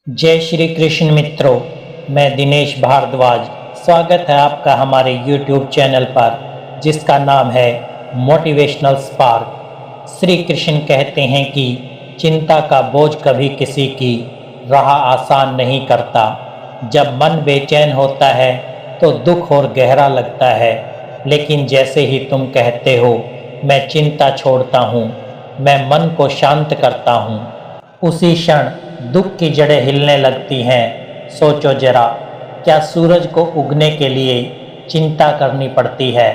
जय श्री कृष्ण मित्रों, मैं दिनेश भारद्वाज। स्वागत है आपका हमारे YouTube चैनल पर जिसका नाम है मोटिवेशनल स्पार्क। श्री कृष्ण कहते हैं कि चिंता का बोझ कभी किसी की राह आसान नहीं करता। जब मन बेचैन होता है तो दुख और गहरा लगता है, लेकिन जैसे ही तुम कहते हो मैं चिंता छोड़ता हूँ, मैं मन को शांत करता हूँ, उसी क्षण दुख की जड़ें हिलने लगती हैं। सोचो जरा, क्या सूरज को उगने के लिए चिंता करनी पड़ती है?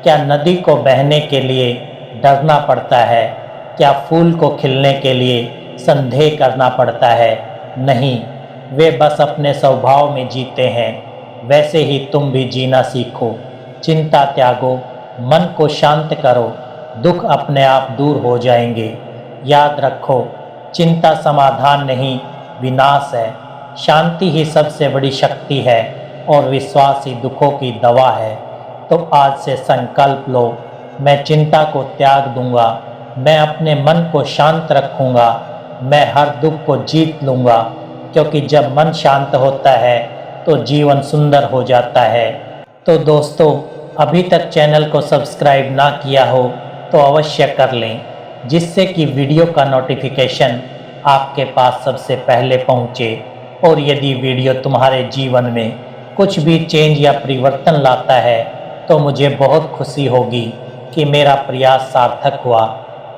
क्या नदी को बहने के लिए डरना पड़ता है? क्या फूल को खिलने के लिए संदेह करना पड़ता है? नहीं, वे बस अपने स्वभाव में जीते हैं। वैसे ही तुम भी जीना सीखो। चिंता त्यागो, मन को शांत करो, दुख अपने आप दूर हो जाएंगे। याद रखो, चिंता समाधान नहीं, विनाश है। शांति ही सबसे बड़ी शक्ति है और विश्वास ही दुखों की दवा है। तो आज से संकल्प लो, मैं चिंता को त्याग दूंगा, मैं अपने मन को शांत रखूंगा, मैं हर दुख को जीत लूंगा। क्योंकि जब मन शांत होता है तो जीवन सुंदर हो जाता है। तो दोस्तों, अभी तक चैनल को सब्सक्राइब ना किया हो तो अवश्य कर लें, जिससे कि वीडियो का नोटिफिकेशन आपके पास सबसे पहले पहुंचे। और यदि वीडियो तुम्हारे जीवन में कुछ भी चेंज या परिवर्तन लाता है तो मुझे बहुत खुशी होगी कि मेरा प्रयास सार्थक हुआ।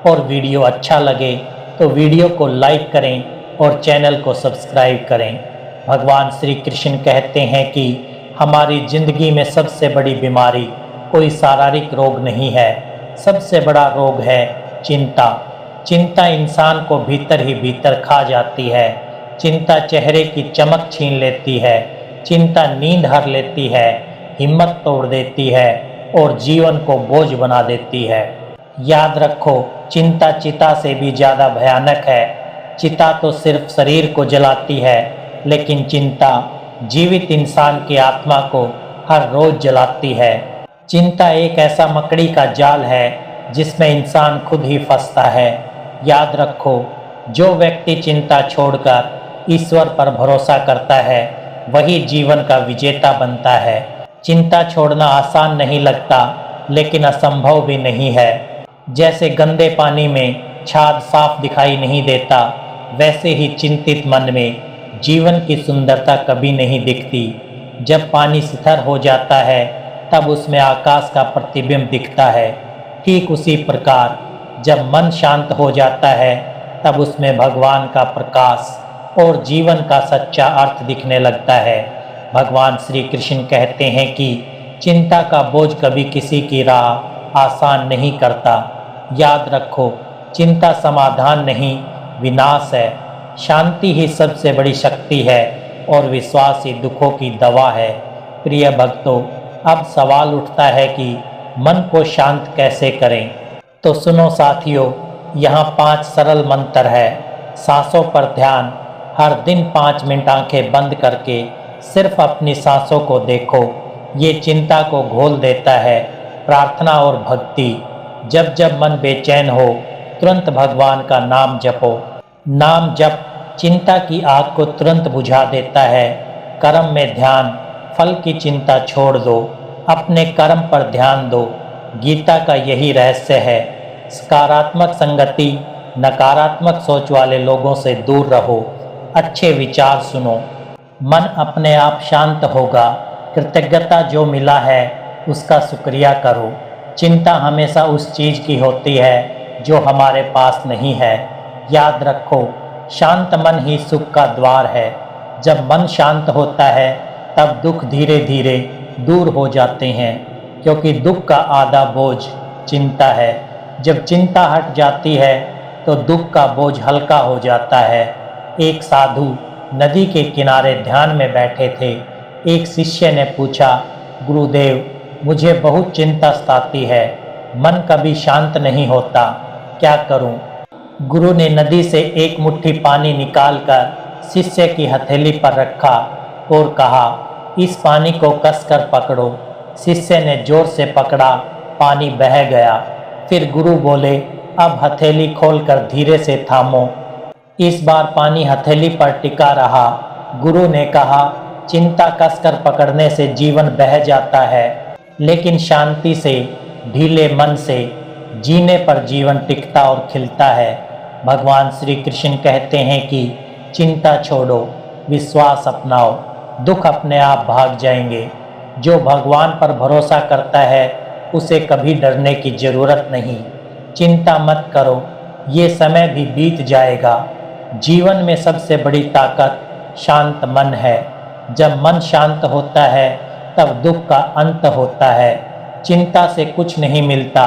और वीडियो अच्छा लगे तो वीडियो को लाइक करें और चैनल को सब्सक्राइब करें। भगवान श्री कृष्ण कहते हैं कि हमारी ज़िंदगी में सबसे बड़ी बीमारी कोई शारीरिक रोग नहीं है, सबसे बड़ा रोग है चिंता। चिंता इंसान को भीतर ही भीतर खा जाती है। चिंता चेहरे की चमक छीन लेती है, चिंता नींद हर लेती है, हिम्मत तोड़ देती है और जीवन को बोझ बना देती है। याद रखो, चिंता चिता से भी ज़्यादा भयानक है। चिता तो सिर्फ शरीर को जलाती है, लेकिन चिंता जीवित इंसान की आत्मा को हर रोज जलाती है। चिंता एक ऐसा मकड़ी का जाल है जिसमें इंसान खुद ही फंसता है। याद रखो, जो व्यक्ति चिंता छोड़कर ईश्वर पर भरोसा करता है वही जीवन का विजेता बनता है। चिंता छोड़ना आसान नहीं लगता, लेकिन असंभव भी नहीं है। जैसे गंदे पानी में छाद साफ दिखाई नहीं देता, वैसे ही चिंतित मन में जीवन की सुंदरता कभी नहीं दिखती। जब पानी स्थिर हो जाता है तब उसमें आकाश का प्रतिबिंब दिखता है। ठीक उसी प्रकार जब मन शांत हो जाता है तब उसमें भगवान का प्रकाश और जीवन का सच्चा अर्थ दिखने लगता है। भगवान श्री कृष्ण कहते हैं कि चिंता का बोझ कभी किसी की राह आसान नहीं करता। याद रखो, चिंता समाधान नहीं, विनाश है। शांति ही सबसे बड़ी शक्ति है और विश्वास ही दुखों की दवा है। प्रिय भक्तों, अब सवाल उठता है कि मन को शांत कैसे करें। तो सुनो साथियों, यहाँ 5 सरल मंत्र है। सांसों पर ध्यान। हर दिन 5 मिनट आंखें बंद करके सिर्फ अपनी सांसों को देखो, ये चिंता को घोल देता है। प्रार्थना और भक्ति। जब जब मन बेचैन हो तुरंत भगवान का नाम जपो। नाम जप चिंता की आग को तुरंत बुझा देता है। कर्म में ध्यान। फल की चिंता छोड़ दो, अपने कर्म पर ध्यान दो। गीता का यही रहस्य है। सकारात्मक संगति, नकारात्मक सोच वाले लोगों से दूर रहो। अच्छे विचार सुनो, मन अपने आप शांत होगा। कृतज्ञता जो मिला है उसका शुक्रिया करो। चिंता हमेशा उस चीज़ की होती है जो हमारे पास नहीं है। याद रखो, शांत मन ही सुख का द्वार है। जब मन शांत होता है तब दुख धीरे धीरे दूर हो जाते हैं, क्योंकि दुख का आधा बोझ चिंता है। जब चिंता हट जाती है तो दुख का बोझ हल्का हो जाता है। एक साधु नदी के किनारे ध्यान में बैठे थे। एक शिष्य ने पूछा, गुरुदेव, मुझे बहुत चिंता सताती है, मन कभी शांत नहीं होता, क्या करूं? गुरु ने नदी से एक मुट्ठी पानी निकालकर शिष्य की हथेली पर रखा और कहा, इस पानी को कसकर पकड़ो। शिष्य ने जोर से पकड़ा, पानी बह गया। फिर गुरु बोले, अब हथेली खोलकर धीरे से थामो। इस बार पानी हथेली पर टिका रहा। गुरु ने कहा, चिंता कसकर पकड़ने से जीवन बह जाता है, लेकिन शांति से, ढीले मन से जीने पर जीवन टिकता और खिलता है। भगवान श्री कृष्ण कहते हैं कि चिंता छोड़ो, विश्वास अपनाओ, दुख अपने आप भाग जाएंगे। जो भगवान पर भरोसा करता है उसे कभी डरने की जरूरत नहीं। चिंता मत करो, ये समय भी बीत जाएगा। जीवन में सबसे बड़ी ताकत शांत मन है। जब मन शांत होता है तब दुख का अंत होता है। चिंता से कुछ नहीं मिलता,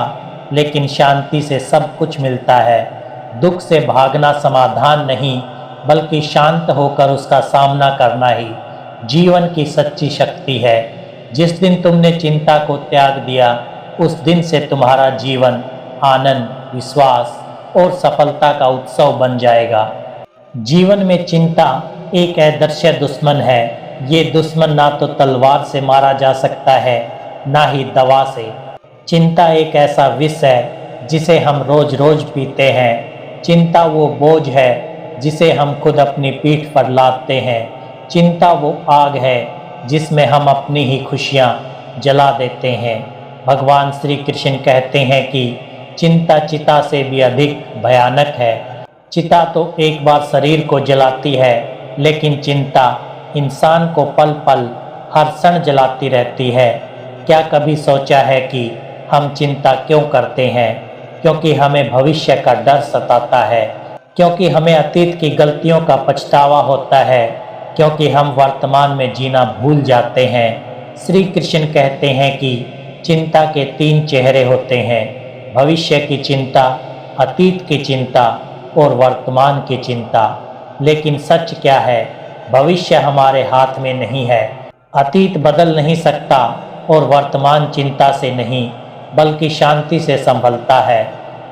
लेकिन शांति से सब कुछ मिलता है। दुख से भागना समाधान नहीं, बल्कि शांत होकर उसका सामना करना ही जीवन की सच्ची शक्ति है। जिस दिन तुमने चिंता को त्याग दिया, उस दिन से तुम्हारा जीवन आनंद, विश्वास और सफलता का उत्सव बन जाएगा। जीवन में चिंता एक अदृश्य दुश्मन है। ये दुश्मन ना तो तलवार से मारा जा सकता है, ना ही दवा से। चिंता एक ऐसा विष है जिसे हम रोज रोज पीते हैं। चिंता वो बोझ है जिसे हम खुद अपनी पीठ पर लादते हैं। चिंता वो आग है जिसमें हम अपनी ही खुशियाँ जला देते हैं। भगवान श्री कृष्ण कहते हैं कि चिंता चिता से भी अधिक भयानक है। चिता तो एक बार शरीर को जलाती है, लेकिन चिंता इंसान को पल पल हर क्षण जलाती रहती है। क्या कभी सोचा है कि हम चिंता क्यों करते हैं? क्योंकि हमें भविष्य का डर सताता है, क्योंकि हमें अतीत की गलतियों का पछतावा होता है, क्योंकि हम वर्तमान में जीना भूल जाते हैं। श्री कृष्ण कहते हैं कि चिंता के 3 चेहरे होते हैं: भविष्य की चिंता, अतीत की चिंता और वर्तमान की चिंता। लेकिन सच क्या है? भविष्य हमारे हाथ में नहीं है। अतीत बदल नहीं सकता और वर्तमान चिंता से नहीं, बल्कि शांति से संभलता है।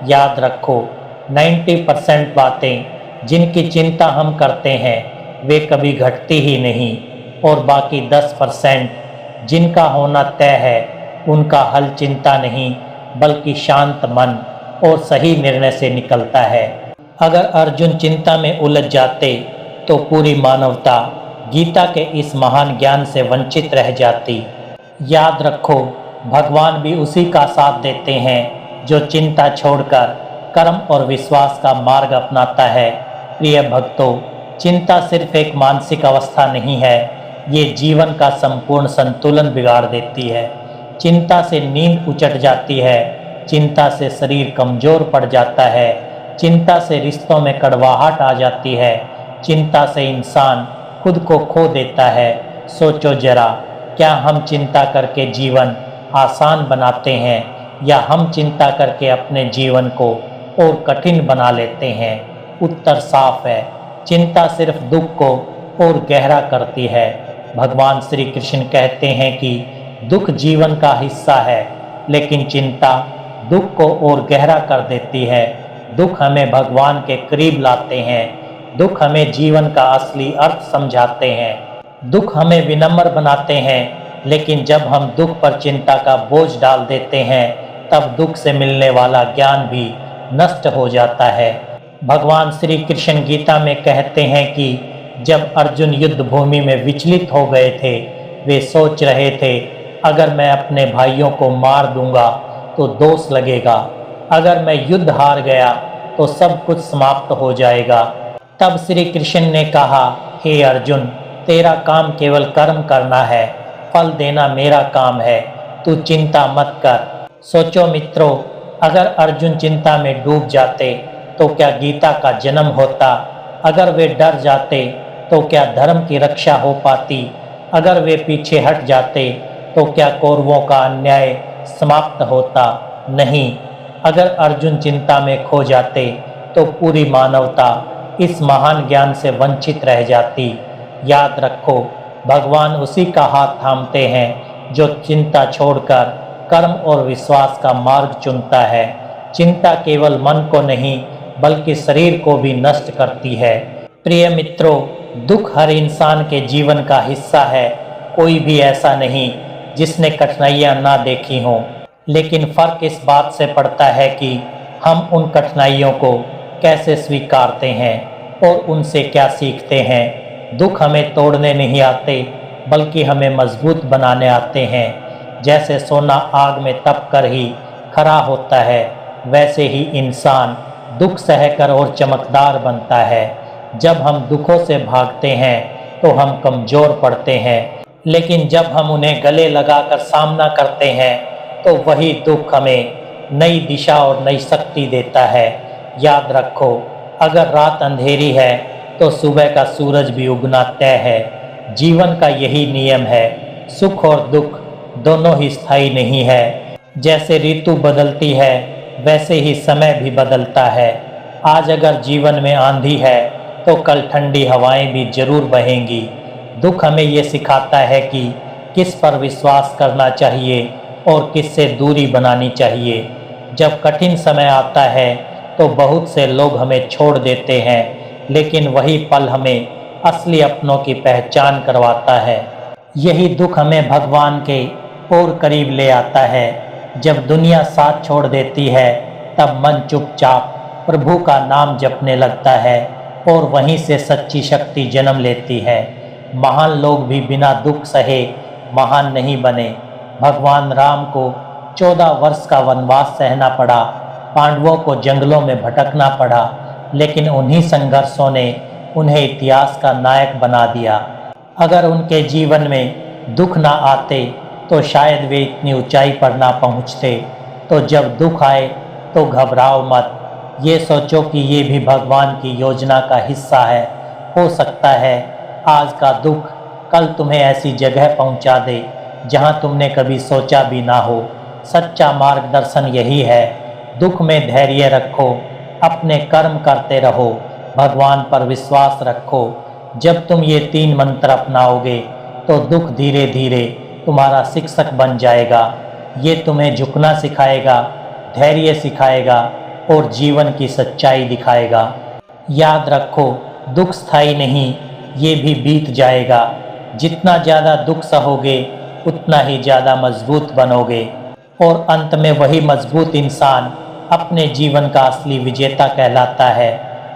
याद रखो, 90% बातें जिनकी चिंता हम करते हैं वे कभी घटती ही नहीं, और बाकी 10% जिनका होना तय है उनका हल चिंता नहीं, बल्कि शांत मन और सही निर्णय से निकलता है। अगर अर्जुन चिंता में उलझ जाते तो पूरी मानवता गीता के इस महान ज्ञान से वंचित रह जाती। याद रखो, भगवान भी उसी का साथ देते हैं जो चिंता छोड़कर कर्म और विश्वास का मार्ग अपनाता है। प्रिय भक्तों, चिंता सिर्फ एक मानसिक अवस्था नहीं है, ये जीवन का संपूर्ण संतुलन बिगाड़ देती है। चिंता से नींद उचट जाती है, चिंता से शरीर कमजोर पड़ जाता है, चिंता से रिश्तों में कड़वाहट आ जाती है, चिंता से इंसान खुद को खो देता है। सोचो जरा, क्या हम चिंता करके जीवन आसान बनाते हैं, या हम चिंता करके अपने जीवन को और कठिन बना लेते हैं? उत्तर साफ है, चिंता सिर्फ दुख को और गहरा करती है। भगवान श्री कृष्ण कहते हैं कि दुख जीवन का हिस्सा है, लेकिन चिंता दुख को और गहरा कर देती है। दुख हमें भगवान के करीब लाते हैं, दुख हमें जीवन का असली अर्थ समझाते हैं, दुख हमें विनम्र बनाते हैं। लेकिन जब हम दुख पर चिंता का बोझ डाल देते हैं, तब दुख से मिलने वाला ज्ञान भी नष्ट हो जाता है। भगवान श्री कृष्ण गीता में कहते हैं कि जब अर्जुन युद्ध भूमि में विचलित हो गए थे, वे सोच रहे थे, अगर मैं अपने भाइयों को मार दूंगा तो दोष लगेगा, अगर मैं युद्ध हार गया तो सब कुछ समाप्त हो जाएगा। तब श्री कृष्ण ने कहा, हे अर्जुन, तेरा काम केवल कर्म करना है, फल देना मेरा काम है, तू चिंता मत कर। सोचो मित्रों, अगर अर्जुन चिंता में डूब जाते तो क्या गीता का जन्म होता? अगर वे डर जाते तो क्या धर्म की रक्षा हो पाती? अगर वे पीछे हट जाते तो क्या कौरवों का अन्याय समाप्त होता? नहीं। अगर अर्जुन चिंता में खो जाते तो पूरी मानवता इस महान ज्ञान से वंचित रह जाती। याद रखो, भगवान उसी का हाथ थामते हैं जो चिंता छोड़कर कर्म और विश्वास का मार्ग चुनता है। चिंता केवल मन को नहीं, बल्कि शरीर को भी नष्ट करती है। प्रिय मित्रों, दुख हर इंसान के जीवन का हिस्सा है। कोई भी ऐसा नहीं जिसने कठिनाइयां ना देखी हों, लेकिन फर्क इस बात से पड़ता है कि हम उन कठिनाइयों को कैसे स्वीकारते हैं। और उनसे क्या सीखते हैं। दुख हमें तोड़ने नहीं आते बल्कि हमें मजबूत बनाने आते हैं। जैसे सोना आग में तप कर ही खरा होता है, वैसे ही इंसान दुख सहकर और चमकदार बनता है। जब हम दुखों से भागते हैं तो हम कमज़ोर पड़ते हैं, लेकिन जब हम उन्हें गले लगाकर सामना करते हैं तो वही दुख हमें नई दिशा और नई शक्ति देता है। याद रखो, अगर रात अंधेरी है तो सुबह का सूरज भी उगना तय है। जीवन का यही नियम है, सुख और दुख दोनों ही स्थायी नहीं है। जैसे ऋतु बदलती है वैसे ही समय भी बदलता है। आज अगर जीवन में आंधी है तो कल ठंडी हवाएं भी जरूर बहेंगी। दुख हमें ये सिखाता है कि किस पर विश्वास करना चाहिए और किससे दूरी बनानी चाहिए। जब कठिन समय आता है तो बहुत से लोग हमें छोड़ देते हैं, लेकिन वही पल हमें असली अपनों की पहचान करवाता है। यही दुख हमें भगवान के और करीब ले आता है। जब दुनिया साथ छोड़ देती है तब मन चुपचाप प्रभु का नाम जपने लगता है और वहीं से सच्ची शक्ति जन्म लेती है। महान लोग भी बिना दुख सहे महान नहीं बने। भगवान राम को 14 वर्ष का वनवास सहना पड़ा, पांडवों को जंगलों में भटकना पड़ा, लेकिन उन्हीं संघर्षों ने उन्हें इतिहास का नायक बना दिया। अगर उनके जीवन में दुख ना आते तो शायद वे इतनी ऊंचाई पर ना पहुंचते। तो जब दुख आए तो घबराओ मत, ये सोचो कि ये भी भगवान की योजना का हिस्सा है। हो सकता है आज का दुख कल तुम्हें ऐसी जगह पहुंचा दे जहां तुमने कभी सोचा भी ना हो। सच्चा मार्गदर्शन यही है, दुख में धैर्य रखो, अपने कर्म करते रहो, भगवान पर विश्वास रखो। जब तुम ये 3 मंत्र अपनाओगे तो दुख धीरे धीरे तुम्हारा शिक्षक बन जाएगा। ये तुम्हें झुकना सिखाएगा, धैर्य सिखाएगा और जीवन की सच्चाई दिखाएगा। याद रखो, दुख स्थायी नहीं, ये भी बीत जाएगा। जितना ज़्यादा दुख सहोगे उतना ही ज़्यादा मजबूत बनोगे और अंत में वही मजबूत इंसान अपने जीवन का असली विजेता कहलाता है।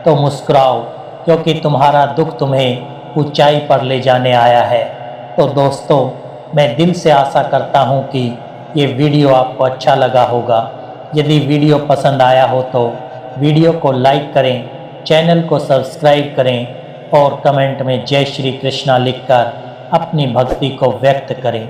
तो मुस्कुराओ, क्योंकि तुम्हारा दुख तुम्हें ऊंचाई पर ले जाने आया है। तो दोस्तों, मैं दिल से आशा करता हूँ कि ये वीडियो आपको अच्छा लगा होगा। यदि वीडियो पसंद आया हो तो वीडियो को लाइक करें, चैनल को सब्सक्राइब करें और कमेंट में जय श्री कृष्णा लिखकर अपनी भक्ति को व्यक्त करें।